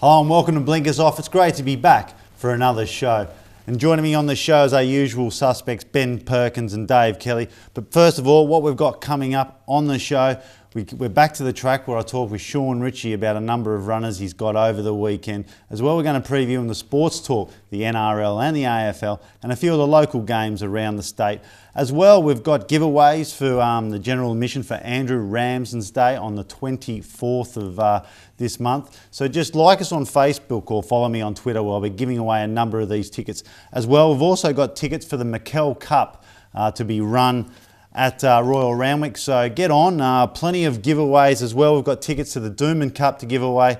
Hello and welcome to Blinkers Off. It's great to be back for another show. And joining me on the show is our usual suspects, Ben Perkins and Dave Kelly. But first of all, what we've got coming up on the show, we're back to the track where I talk with Sean Ritchie about a number of runners he's got over the weekend. As well, we're going to preview in the sports talk, the NRL and the AFL, and a few of the local games around the state. As well, we've got giveaways for the general admission for Andrew Ramsden's Day on the 24th of this month. So just like us on Facebook or follow me on Twitter where I'll be giving away a number of these tickets. As well, we've also got tickets for the McKell Cup to be run at Royal Randwick. So get on, plenty of giveaways as well. We've got tickets to the Doomben Cup to give away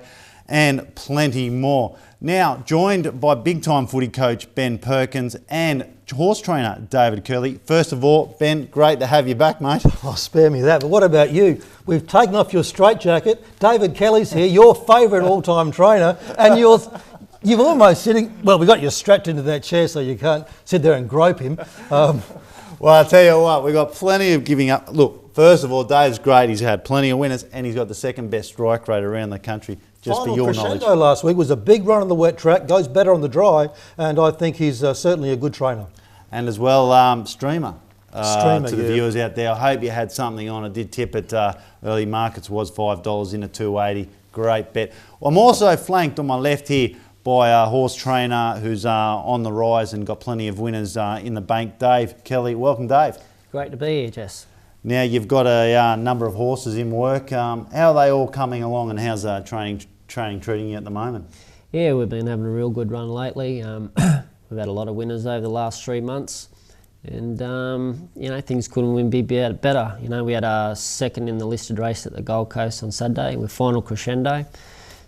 and plenty more. Now, joined by big-time footy coach Ben Perkins and horse trainer David Curley. First of all, Ben, great to have you back, mate. Oh, spare me that. But what about you? We've taken off your straitjacket. David Kelly's here, your favourite all-time trainer, and you've almost sitting... Well, we got you strapped into that chair so you can't sit there and grope him. Well, I'll tell you what, we've got plenty of giving up. Look, first of all, Dave's great. He's had plenty of winners and he's got the second best strike rate around the country, just Final for your crescendo knowledge. Last week was a big run on the wet track, goes better on the dry, and I think he's certainly a good trainer. And as well, Streamer. Streamer, to the viewers out there, I hope you had something on. I did tip at early markets, was $5 in at 280. Great bet. Well, I'm also flanked on my left here by a horse trainer who's on the rise and got plenty of winners in the bank, Dave Kelly. Welcome, Dave. Great to be here, Jess. Now, you've got a number of horses in work. How are they all coming along and how's training treating you at the moment? Yeah, we've been having a real good run lately. We've had a lot of winners over the last 3 months. And, things couldn't be better. We had our second in the listed race at the Gold Coast on Saturday with Final Crescendo.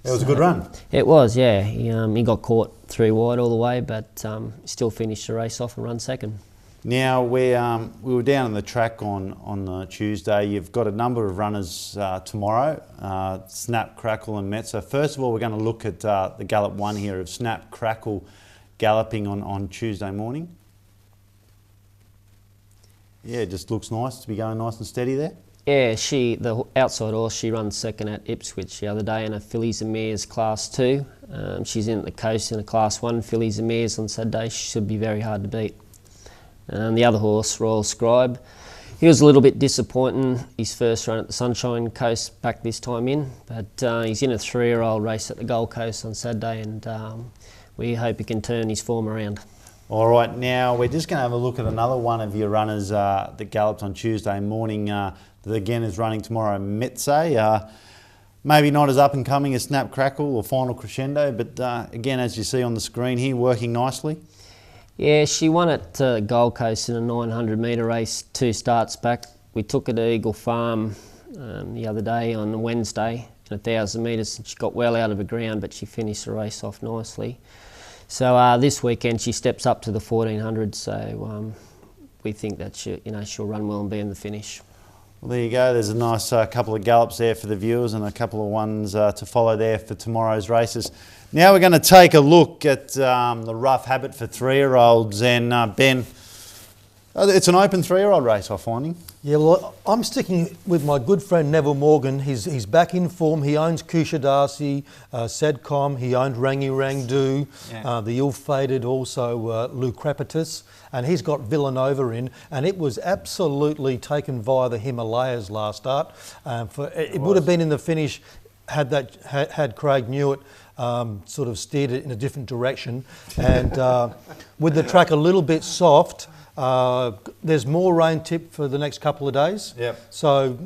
It was a good run. It was, yeah. He got caught 3 wide all the way, but still finished the race off and run second. Now, we were down on the track on the Tuesday. You've got a number of runners tomorrow, Snap, Crackle and Met. So first of all, we're going to look at the Gallop 1 here of Snap, Crackle galloping on Tuesday morning. Yeah, it just looks nice to be going nice and steady there. Yeah, the outside horse, she runs second at Ipswich the other day in a Fillies and Mares Class 2. She's in at the coast in a Class 1 Fillies and Mares on Saturday. She should be very hard to beat. The other horse, Royal Scribe, he was a little bit disappointing. His first run at the Sunshine Coast back this time in, but he's in a 3-year-old race at the Gold Coast on Saturday, and we hope he can turn his form around. All right, now we're just going to have a look at another one of your runners that galloped on Tuesday morning. That again is running tomorrow, Metse. Maybe not as up and coming as Snap, Crackle or Final Crescendo, but again, as you see on the screen here, working nicely. Yeah, she won at Gold Coast in a 900 metre race 2 starts back. We took her to Eagle Farm the other day on Wednesday in 1,000 metres. She got well out of the ground, but she finished the race off nicely. So this weekend she steps up to the 1400, so we think that she'll run well and be in the finish. Well, there you go. There's a nice couple of gallops there for the viewers and a couple of ones to follow there for tomorrow's races. Now we're going to take a look at the Rough Habit for 3-year-olds. And Ben, it's an open 3-year-old race, I'm finding. Yeah, well, I'm sticking with my good friend Neville Morgan. He's back in form. He owns Kusha Darcy, Sedcom. He owned Rangi Rangdu, yeah. The ill-fated also Lucrepitus. And he's got Villanova in. And it was absolutely taken via the Himalayas last start. It would have been in the finish had Craig Newitt sort of steered it in a different direction. And with the track a little bit soft, there's more rain tipped for the next couple of days. Yep. So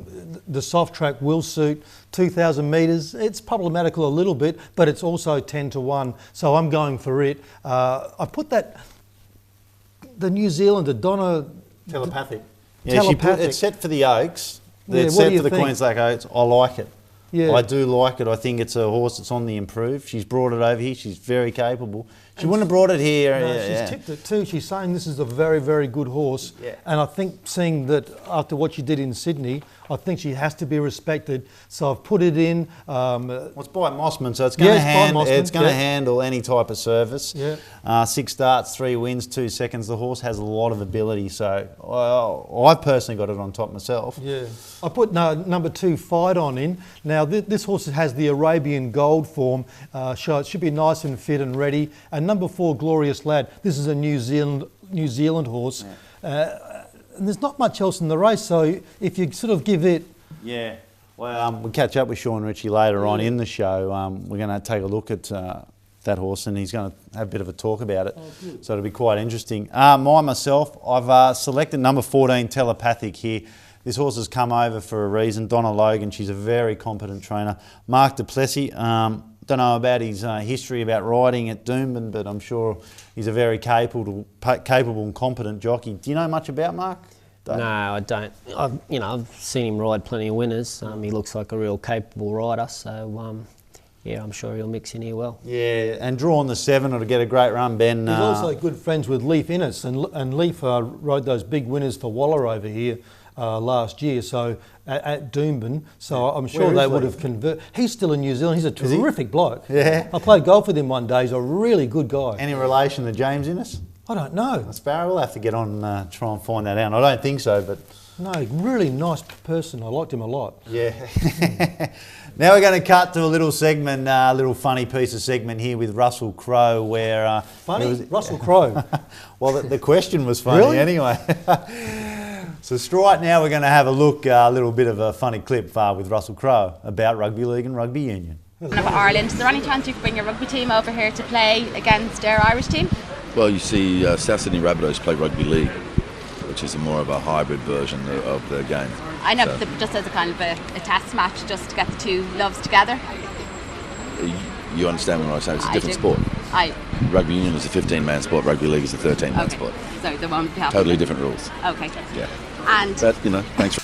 the soft track will suit 2,000 metres. It's problematical a little bit, but it's also 10-1. So I'm going for it. I put the New Zealander, Donna... Telepathic. It's set for the Oaks. Yeah, it's set for the Queensland Oaks. I like it. Yeah. I do like it. I think it's a horse that's on the improve. She's brought it over here. She's very capable. She wouldn't have brought it here. No, she's tipped it too. She's saying this is a very, very good horse. Yeah. And I think seeing that after what she did in Sydney, I think she has to be respected. So I've put it in. Well, it's by Mossman, so it's going to handle any type of service. Yeah. 6 starts, 3 wins, 2 seconds. The horse has a lot of ability, so I've personally got it on top myself. Yeah. I put number 2, Fight On in. Now, this horse has the Arabian Gold form, so it should be nice and fit and ready. And number 4, Glorious Lad. This is a New Zealand horse. Yeah. And there's not much else in the race, so if you sort of give it... Yeah. Well, we'll catch up with Sean Ritchie later on in the show. We're going to take a look at that horse, and he's going to have a bit of a talk about it. So it'll be quite interesting. Myself, I've selected number 14, Telepathic here. This horse has come over for a reason. Donna Logan, she's a very competent trainer. Mark Duplessis, don't know about his history about riding at Doomben, but I'm sure he's a very capable and competent jockey. Do you know much about Mark? No, I don't. I've seen him ride plenty of winners. He looks like a real capable rider, so yeah, I'm sure he'll mix in here well. Yeah, and draw on the 7 or to get a great run, Ben. He's also good friends with Leaf Innes, and Leaf rode those big winners for Waller over here last year, so at Doomben. So I'm sure they would have converted. He's still in New Zealand. He's a terrific bloke. Yeah. I played golf with him one day. He's a really good guy. Any relation to James Innes? I don't know. Sparrow, we'll have to get on and try and find that out. I don't think so, but... No, really nice person. I liked him a lot. Yeah. Now we're going to cut to a little segment, a little funny piece of segment here with Russell Crowe where... funny? Russell Crowe? Well, the question was funny anyway. So right now we're going to have a look, a little bit of a funny clip with Russell Crowe about rugby league and rugby union. Of Ireland, is there any chance you could bring your rugby team over here to play against our Irish team? Well, you see, South Sydney Rabbitohs play rugby league, which is more of a hybrid version of the game. I know, so, just as a kind of a test match, just to get the two loves together. You understand when I say it's a different sport? Rugby union is a 15-man sport, rugby league is a 13-man sport. So they won't be totally different rules. Okay. Yeah. And but, thanks for...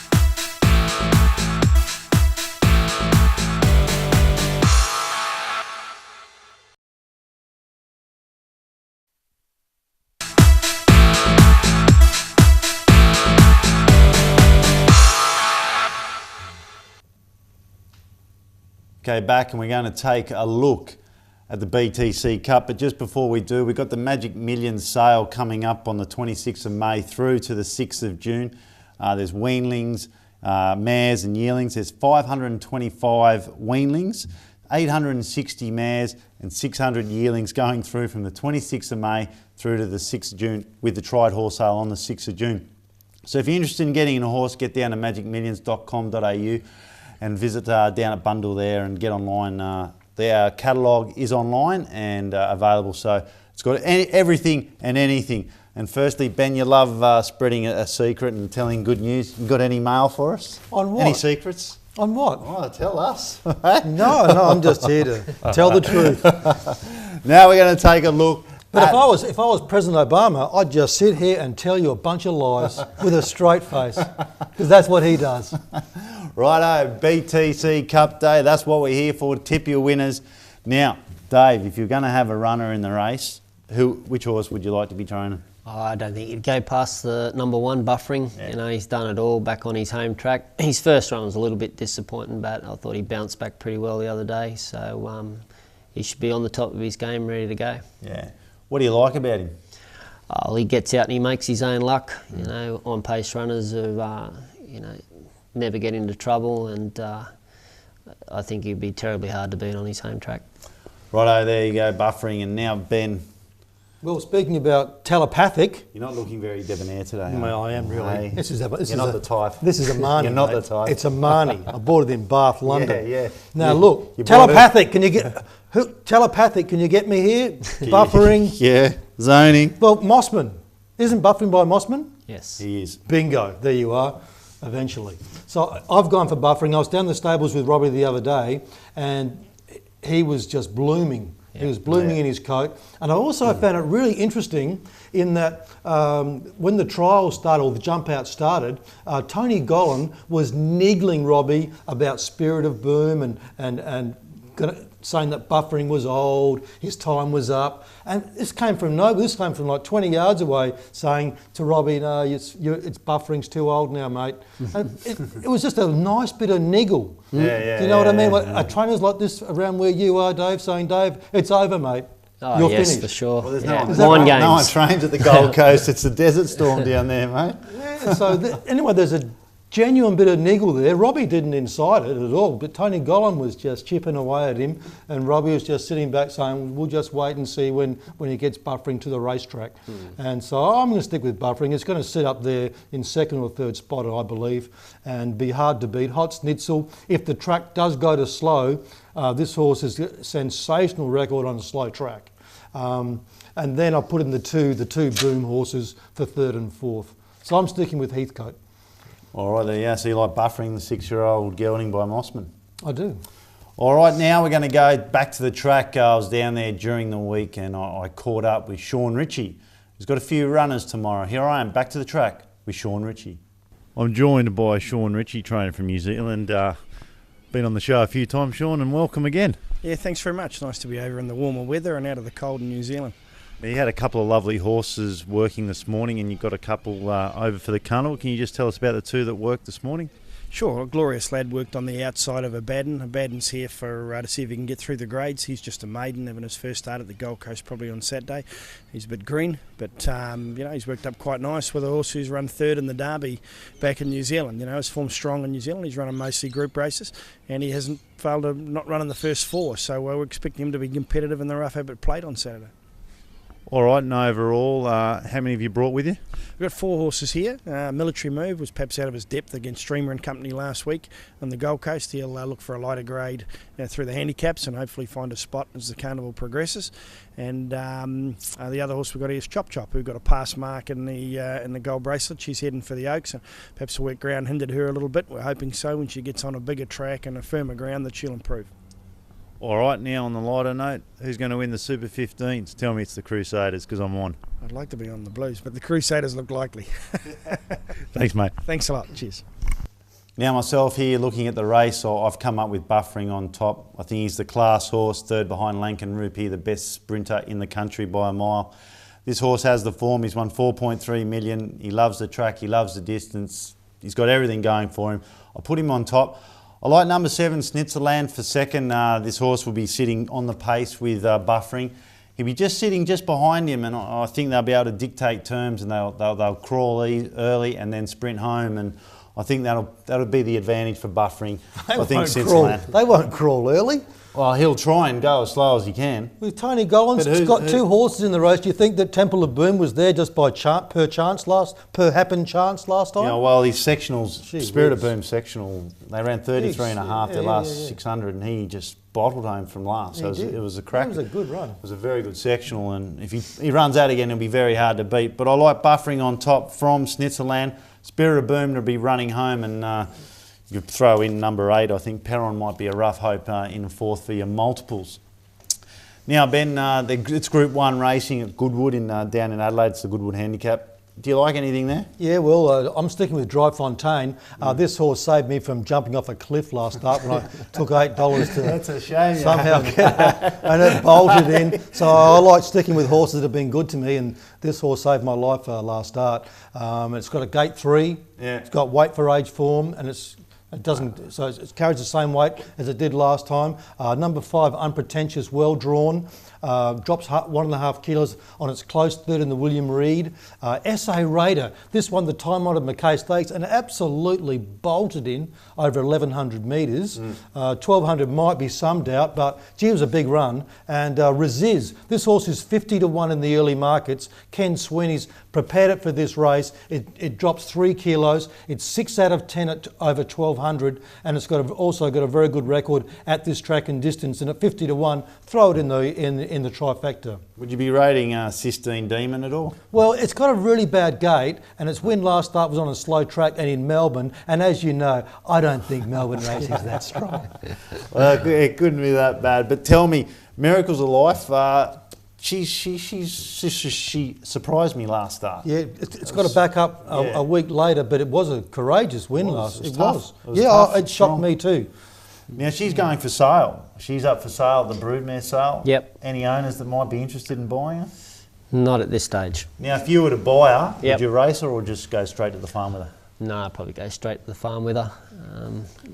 Okay, back, and we're going to take a look at the BTC Cup. But just before we do, we've got the Magic Millions sale coming up on the 26th of May through to the 6th of June. There's weanlings, mares and yearlings. There's 525 weanlings, 860 mares and 600 yearlings going through from the 26th of May through to the 6th of June with the Tried Horse Sale on the 6th of June. So if you're interested in getting a horse, get down to magicmillions.com.au and visit down at Bundle there and get online. Their catalogue is online and available, so it's got everything and anything. And firstly, Ben, you love spreading a secret and telling good news. You got any mail for us? On what? Any secrets? On what? Oh, tell us. No, I'm just here to tell the truth. Now we're going to take a look. But if I was President Obama, I'd just sit here and tell you a bunch of lies with a straight face, because that's what he does. Righto, BTC Cup Day, that's what we're here for, tip your winners. Now, Dave, if you're going to have a runner in the race, which horse would you like to be training? Oh, I don't think he'd go past the number 1, Buffering. Yeah. He's done it all back on his home track. His first run was a little bit disappointing, but I thought he bounced back pretty well the other day. So he should be on the top of his game, ready to go. Yeah. What do you like about him? Oh, he gets out and he makes his own luck. On pace runners are, never get into trouble, and I think he'd be terribly hard to beat on his home track. Righto, there you go, Buffering, and now Ben. Well, speaking about telepathic... You're not looking very debonair today, Well, I am really. Hey. You're not the type. This is a Marnie. You're not the type. It's a Marnie. I bought it in Bath, London. Yeah. Now look, telepathic, can you get... Telepathic, can you get me here? Buffering. Yeah, zoning. Well, Mossman. Isn't Buffering by Mossman? Yes. He is. Bingo, there you are, eventually. So I've gone for Buffering. I was down the stables with Robbie the other day, and he was just blooming. Yeah. He was blooming in his coat. And I also found it really interesting in that when the trial started, or the jump out started, Tony Gollan was niggling Robbie about Spirit of Boom and saying that buffering was old, his time was up. And this came from nowhere. This came from like 20 yards away, saying to Robbie, no, it's buffering's too old now, mate. And it was just a nice bit of niggle. Yeah, Do you know what I mean? A trainer's like this around where you are, Dave, saying, Dave, it's over, mate. Oh, You're yes, finished. for sure. Well, there's No one trains at the Gold Coast. It's the Desert Storm down there, mate. Yeah, so anyway, there's a genuine bit of niggle there. Robbie didn't incite it at all, but Tony Gollan was just chipping away at him, and Robbie was just sitting back saying, we'll just wait and see when he gets buffering to the racetrack. And so I'm going to stick with buffering. It's going to sit up there in second or third spot, I believe, and be hard to beat. Hot Schnitzel, if the track does go to slow, this horse has a sensational record on a slow track. And then I put in the two boom horses for third and fourth. So I'm sticking with Heathcote. All right, there you go. So you like buffering the 6-year-old gelding by Mossman? I do. All right, now we're going to go back to the track. I was down there during the week and I caught up with Sean Ritchie, who's got a few runners tomorrow. Here I am, back to the track with Sean Ritchie. I'm joined by Sean Ritchie, trainer from New Zealand. Been on the show a few times, Sean, and welcome again. Yeah, thanks very much. Nice to be over in the warmer weather and out of the cold in New Zealand. You had a couple of lovely horses working this morning and you've got a couple over for the carnival. Can you just tell us about the two that worked this morning? Sure, a Glorious Lad worked on the outside of Abaddon. Abaddon's here for to see if he can get through the grades. He's just a maiden, having his first start at the Gold Coast probably on Saturday. He's a bit green, but he's worked up quite nice with a horse who's run third in the Derby back in New Zealand. He's formed strong in New Zealand. He's running mostly group races, and he hasn't failed to not run in the first four. So we're expecting him to be competitive in the Rough Habit Plate on Saturday. All right, and overall, how many have you brought with you? We've got 4 horses here. Military Move was perhaps out of his depth against Streamer and Company last week on the Gold Coast. He'll look for a lighter grade through the handicaps and hopefully find a spot as the carnival progresses. And the other horse we've got here is Chop Chop, who got a pass mark in the gold bracelet. She's heading for the Oaks, and perhaps the wet ground hindered her a little bit. We're hoping so when she gets on a bigger track and a firmer ground that she'll improve. All right, now on the lighter note, who's going to win the Super 15s? Tell me it's the Crusaders because I'm on. I'd like to be on the Blues, but the Crusaders look likely. Thanks, mate. Thanks a lot. Cheers. Now myself here looking at the race, I've come up with buffering on top. I think he's the class horse, third behind Lankan Rupee, the best sprinter in the country by a mile. This horse has the form. He's won 4.3 million. He loves the track. He loves the distance. He's got everything going for him. I put him on top. I like number 7, Snitzerland, for second. This horse will be sitting on the pace with buffering. He'll be just sitting just behind him, and I think they'll be able to dictate terms, and they'll crawl early and then sprint home. And I think that'll be the advantage for buffering. I think Snitzerland. They won't crawl early. Well, he'll try and go as slow as he can. With Tony Gollan's got 2 horses in the race. Do you think that Temple of Boom was there just by per chance last time? Yeah, well, his sectionals, Spirit of Boom sectional, they ran 33 and a half their last 600, and he just bottled home from last. So it was a cracker. It was a good run. It was a very good sectional, and if he runs out again, it'll be very hard to beat. But I like buffering on top from Snitzerland. Spirit of Boom to be running home, and you could throw in number 8. I think Perron might be a rough hope in fourth for your multiples. Now, Ben, it's Group 1 racing at Goodwood down in Adelaide. It's the Goodwood Handicap. Do you like anything there? Yeah, well, I'm sticking with Dry Fontaine. This horse saved me from jumping off a cliff last night when I took $8 to That's a shame, somehow get out, and it bolted in. So I like sticking with horses that have been good to me, and this horse saved my life last start. It's got a gate 3. Yeah. It's got weight for age form, and it carries the same weight as it did last time. Number 5, Unpretentious, well drawn. Drops 1.5 kilos on its close third in the William Reid. SA Raider, this one the time-honoured Mackay Stakes, and absolutely bolted in over 1,100 metres. 1,200 might be some doubt, but gee, it was a big run. And Raziz, this horse is 50 to 1 in the early markets. Ken Sweeney's prepared it for this race. It drops 3 kilos. It's 6 out of 10 at over 1,200, and it's also got a very good record at this track and distance. And at 50 to 1, throw it in the trifecta. Would you be rating Sistine Demon at all? Well, it's got a really bad gate, and its win last start was on a slow track and in Melbourne. And as you know, I don't think Melbourne racing is that strong. Well, it couldn't be that bad. But tell me, Miracles of Life. She surprised me last start. Yeah, it's got to back up a week later, but it was a courageous win last. It was. It shocked me too. Now, she's going for sale. She's up for sale, the broodmare sale. Yep. Any owners that might be interested in buying her? Not at this stage. Now, if you were to buy her, Yep. would you race her or just go straight to the farm with her? No, I'd probably go straight to the farm with her.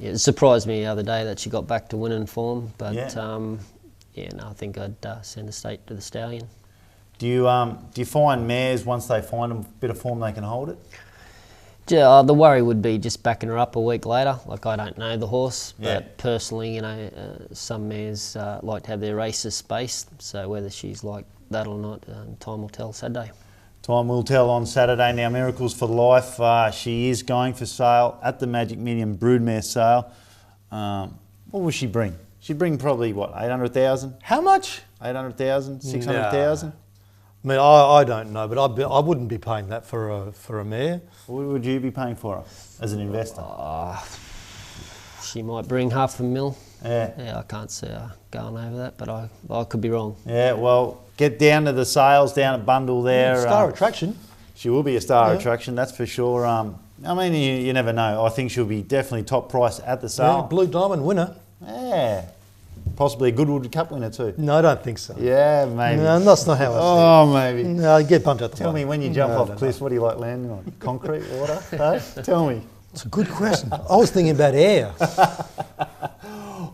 It surprised me the other day that she got back to winning form, but I think I'd send her straight to the stallion. Do you find mares, once they find a bit of form, they can hold it? Yeah, the worry would be just backing her up a week later. Like, I don't know the horse, Yeah. but personally, some mares like to have their races spaced. So whether she's like that or not, time will tell Saturday. Time will tell on Saturday. Now, Miracles for Life, she is going for sale at the Magic Million broodmare sale. What will she bring? She'd bring probably, what, 800,000? How much? 800,000? 600,000? I mean, I don't know, but I wouldn't be paying that for a mare. What would you be paying for her as an investor? She might bring $500,000. Yeah. Yeah, I can't see her going over that, but I could be wrong. Yeah, well, get down to the sales down at Bundle there. Star attraction. She will be a star attraction, that's for sure. I mean, you never know. I think she'll be definitely top price at the sale. Yeah, Blue Diamond winner. Yeah. Possibly a Goodwood Cup winner too. No, I don't think so. Yeah, maybe. No, that's not how I see it. Oh, maybe. No, you get bumped out the Tell me, when you jump off cliffs, what do you like landing on? Concrete, water? Hey? Tell me. It's a good question. I was thinking about air.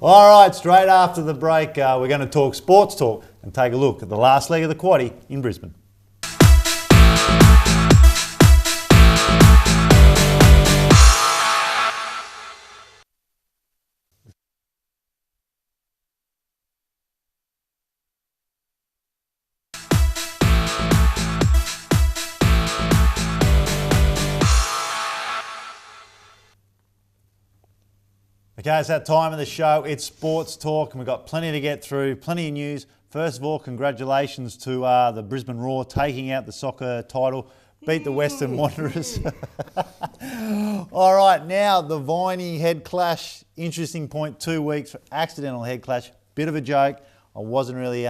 All right, straight after the break, we're going to talk sports talk and take a look at the last leg of the quaddie in Brisbane. Okay, it's that time of the show. It's Sports Talk, and we've got plenty to get through, plenty of news. First of all, congratulations to the Brisbane Roar taking out the soccer title, beat the Western Wanderers. All right, now the Viney head clash. Interesting point, 2 weeks for accidental head clash. Bit of a joke. I wasn't really,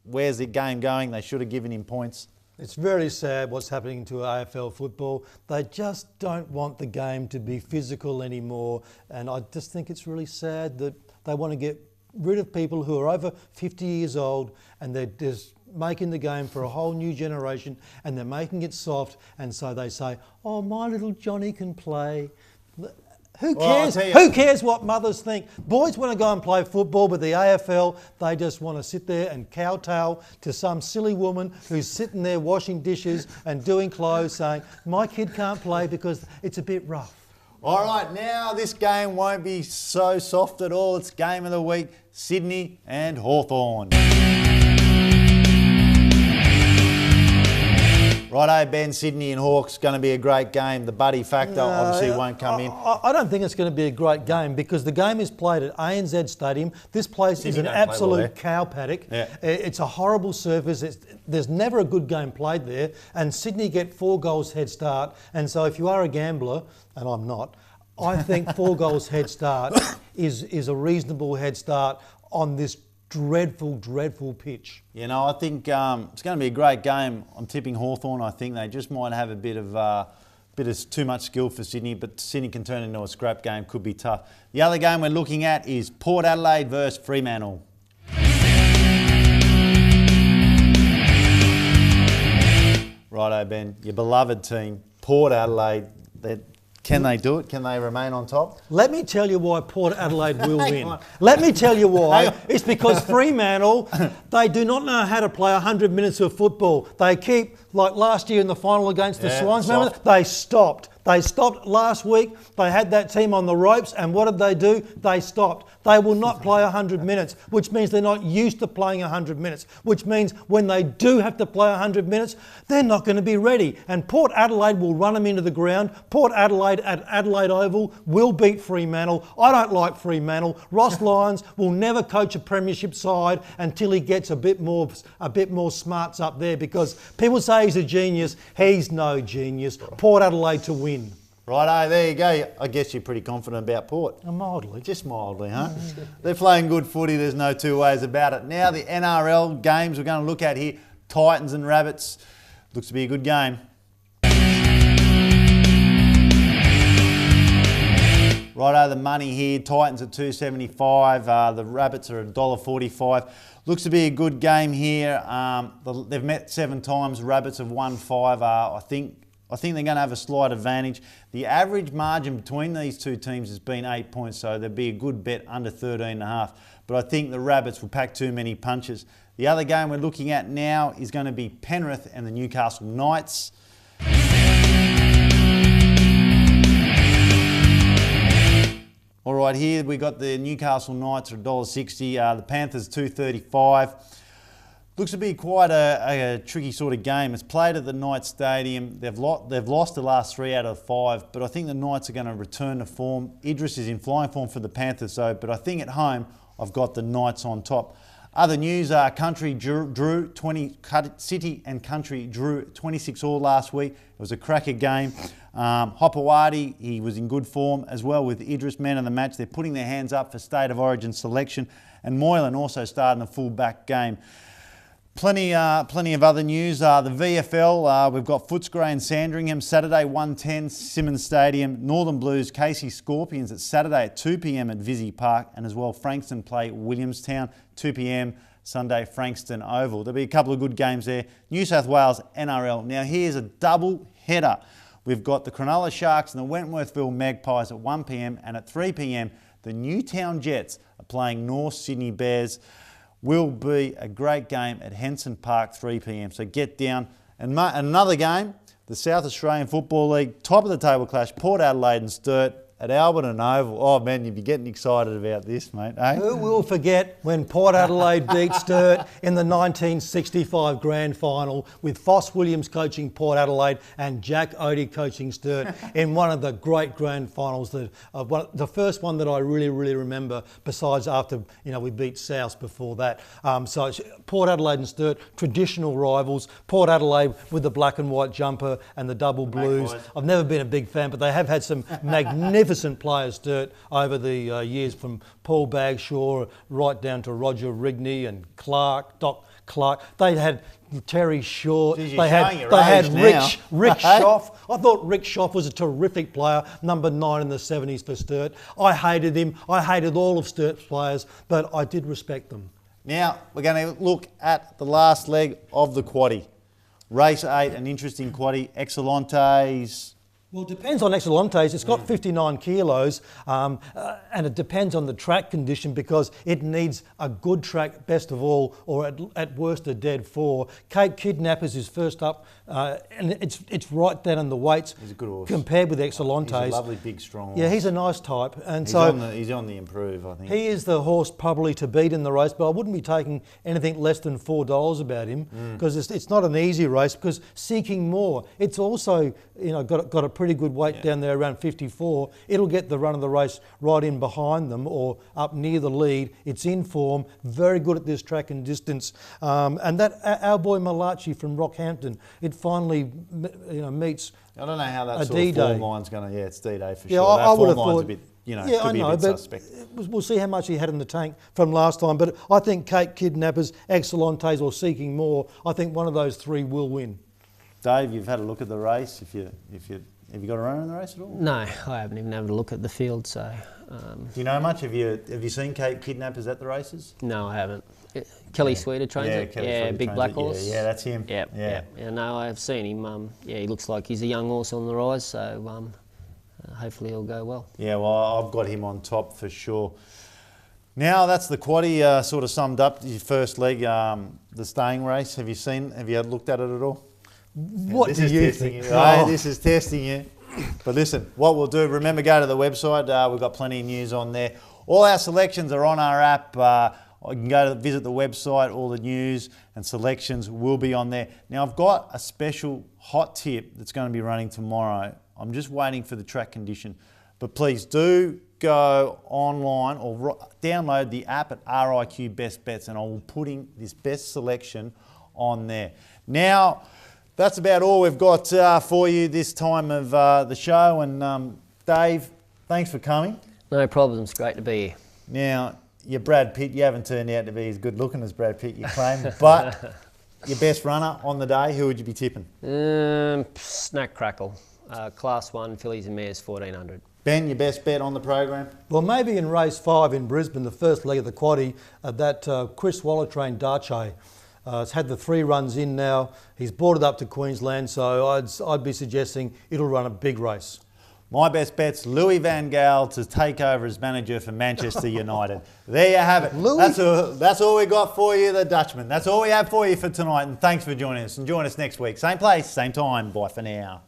where's the game going? They should have given him points. It's very sad what's happening to AFL football. They just don't want the game to be physical anymore. And I just think it's really sad that they want to get rid of people who are over 50 years old, and they're just making the game for a whole new generation, and they're making it soft. And so they say, oh, my little Johnny can play. Who cares? Who cares what mothers think? Boys want to go and play football, but the AFL, they just want to sit there and kowtow to some silly woman who's sitting there washing dishes and doing clothes, saying, my kid can't play because it's a bit rough. All right, now this game won't be so soft at all. It's game of the week, Sydney and Hawthorn. Righto, Ben, Sydney and Hawks, going to be a great game. The buddy factor obviously won't come in. I don't think it's going to be a great game because the game is played at ANZ Stadium. This place Sydney is an absolute cow paddock. Yeah. It's a horrible surface. There's never a good game played there, and Sydney get 4 goals head start. And so if you are a gambler, and I'm not, I think 4 goals head start is a reasonable head start on this dreadful, dreadful pitch. You know, I think it's going to be a great game. I'm tipping Hawthorn. I think they just might have a bit of too much skill for Sydney, but Sydney can turn into a scrap game. Could be tough. The other game we're looking at is Port Adelaide versus Fremantle. Righto, Ben. Your beloved team, Port Adelaide. Can they do it? Can they remain on top? Let me tell you why Port Adelaide will win. Let me tell you why. It's because Fremantle, they do not know how to play 100 minutes of football. They keep, like last year in the final against the Swans, remember? They stopped. They stopped last week. They had that team on the ropes, and what did they do? They stopped. They will not play 100 minutes, which means they're not used to playing 100 minutes, which means when they do have to play 100 minutes, they're not going to be ready. And Port Adelaide will run them into the ground. Port Adelaide at Adelaide Oval will beat Fremantle. I don't like Fremantle. Ross Lyons will never coach a premiership side until he gets a bit more smarts up there, because people say he's a genius. He's no genius. Port Adelaide to win. Righto, there you go. I guess you're pretty confident about Port. Mildly. Just mildly, huh? They're playing good footy, there's no two ways about it. Now the NRL games we're going to look at here, Titans and Rabbits. Looks to be a good game. Righto, the money here. Titans at $2.75. The Rabbits are $1.45. Looks to be a good game here. They've met 7 times. The Rabbits have won 5. I think they're going to have a slight advantage. The average margin between these two teams has been 8 points, so there'd be a good bet under 13.5. But I think the Rabbits will pack too many punches. The other game we're looking at now is going to be Penrith and the Newcastle Knights. All right, here we got the Newcastle Knights at $1.60. The Panthers $2.35. Looks to be quite a tricky sort of game. It's played at the Knights Stadium. They've lost the last 3 out of 5, but I think the Knights are going to return to form. Idris is in flying form for the Panthers though, but I think at home I've got the Knights on top. Other news are City and Country drew 26 all last week. It was a cracker game. Hopewadi, he was in good form as well with Idris, man of the match. They're putting their hands up for State of Origin selection. And Moylan also starting a full-back game. Plenty of other news. The VFL, we've got Footscray and Sandringham, Saturday 1:10, Simmons Stadium. Northern Blues, Casey Scorpions at Saturday at 2 p.m. at Visy Park. And as well, Frankston play Williamstown, 2 p.m. Sunday, Frankston Oval. There'll be a couple of good games there. New South Wales, NRL. Now here's a double header. We've got the Cronulla Sharks and the Wentworthville Magpies at 1 p.m. and at 3 p.m. the Newtown Jets are playing North Sydney Bears. Will be a great game at Henson Park, 3 p.m. So get down. And another game, the South Australian Football League, top of the table clash, Port Adelaide and Sturt at Alberton Oval. Oh man, you'd be getting excited about this, mate. Eh? Who will forget when Port Adelaide beat Sturt in the 1965 Grand Final with Foss Williams coaching Port Adelaide and Jack Odie coaching Sturt in one of the great Grand Finals, the first one that I really remember. Besides after we beat South before that. So Port Adelaide and Sturt, traditional rivals. Port Adelaide with the black and white jumper and the double blues. I've never been a big fan, but they have had some magnificent players, Sturt, over the years, from Paul Bagshaw right down to Roger Rigney and Doc Clark. They had Terry Shaw. They had Rick Schoff. I thought Rick Schoff was a terrific player, number 9 in the 70s for Sturt. I hated him. I hated all of Sturt's players, but I did respect them. Now we're going to look at the last leg of the quaddie. Race 8, an interesting quaddie. Excelentes. Well, it depends on Excelentes. It's got 59 kilos and it depends on the track condition because it needs a good track, best of all, or at worst a dead 4. Cape Kidnappers is first up and it's right down in the weights. He's a good horse. Compared with Excelentes. He's a lovely, big, strong horse. Yeah, he's a nice type. And he's on the improve, I think. He is the horse probably to beat in the race, but I wouldn't be taking anything less than $4 about him because it's not an easy race because Seeking More, it's also got a pretty good weight down there around 54. It'll get the run of the race right in behind them or up near the lead. It's in form, very good at this track and distance. And that our boy Malachi from Rockhampton, it finally meets I don't know how that a sort D-Day. of form line's going to, it's D-Day for yeah, sure. I would have form line's thought, a bit, I could be know, a bit but suspect. we'll see how much he had in the tank from last time. But I think Cape Kidnappers, Excelentes or Seeking More, I think one of those 3 will win. Dave, you've had a look at the race. Have you got a run in the race at all? No, I haven't even had a look at the field. So, do you know much? Have you seen Cape Kidnappers at the races? No, I haven't. Kelly Sweeter trains it. Kelly big black horse. Yeah, that's him. Yeah. No, I've seen him. He looks like he's a young horse on the rise. So hopefully he'll go well. Yeah, well, I've got him on top for sure. Now that's the quaddie sort of summed up. Your first leg, the staying race. Have you looked at it at all? What do you think? This is testing you. But listen, what we'll do, remember, go to the website. We've got plenty of news on there. All our selections are on our app. You can go to visit the website. All the news and selections will be on there. Now, I've got a special hot tip that's going to be running tomorrow. I'm just waiting for the track condition. But please do go online or download the app at RIQ Best Bets, and I will put in this best selection on there. Now, that's about all we've got for you this time of the show. And Dave, thanks for coming. No problems. Great to be here. Now, you're Brad Pitt. You haven't turned out to be as good looking as Brad Pitt, you claim. But your best runner on the day, who would you be tipping? Snack Crackle. Class 1, fillies and mares, 1400. Ben, your best bet on the program? Well, maybe in race 5 in Brisbane, the first leg of the quaddie, that Chris Waller trained Darche. It's had the 3 runs in now. He's brought it up to Queensland, so I'd be suggesting it'll run a big race. My best bet's Louis Van Gaal to take over as manager for Manchester United. There you have it. That's all we got for you, the Dutchman. That's all we have for you for tonight, and thanks for joining us. And join us next week. Same place, same time. Bye for now.